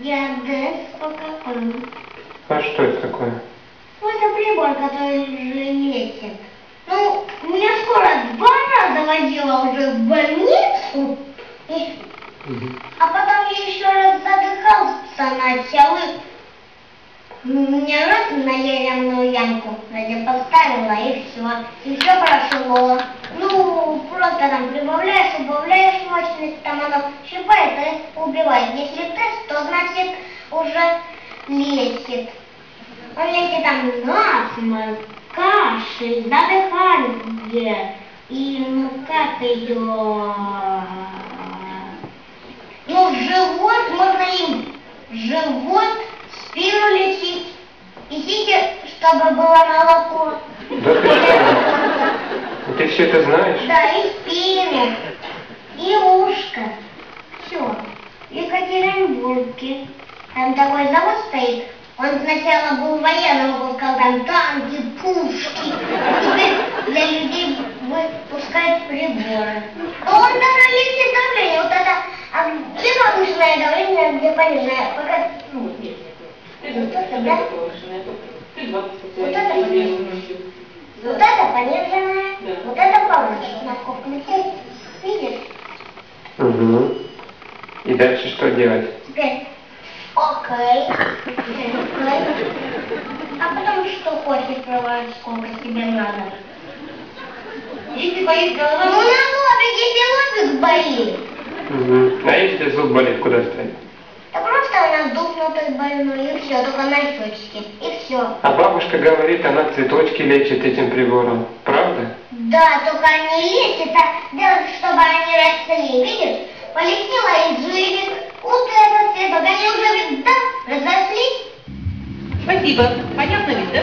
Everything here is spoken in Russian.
Диадез ОКМ. А что это такое? Ну, это прибор, который же лечит. Ну, меня скоро 2 раза водила уже в больницу. А потом я еще раз задыхался начал. Мне раз на еремную ямку вроде поставила, и все прошло. Ну, просто там прибавляешь, убавляешь мощность, там оно щипает и убивает. Если тест, то значит уже лечит. У меня где там насморк, кашель, задыхание и как ее... Ну, живот, можно им живот, спину лечить. Идите, чтобы было молоко. Да ты что? Ты все это знаешь? Да, и спину, и ушко. Все. В Екатеринбурге. Там такой завод стоит. Он сначала был военным, выпускал там танки, пушки. Теперь для людей выпускает приборы. А он даже лечит давление. Вот это, где повышенное давление, где пониженное. Пока... Ну, нет. Вот это, да? Вот это пониженное. Вот это пониженное. Да. Вот это повышенное. Кнопку включить. Видишь? Угу. И дальше что делать? Теперь. Окей. А потом что хочешь проводить, сколько тебе надо? Если болит голова, ну на лобик, если лобик болит. Угу. А если зуб болит, куда ставить? Да просто у нас духнутый больной, и все, только на щечке, и все. А бабушка говорит, она цветочки лечит этим прибором. Правда? Да, только они лечат, а делают, чтобы они росли, видишь? Полетела и жили. Вот это все, пока они уже ведь, да, разошлись. Спасибо. Понятно ведь, да?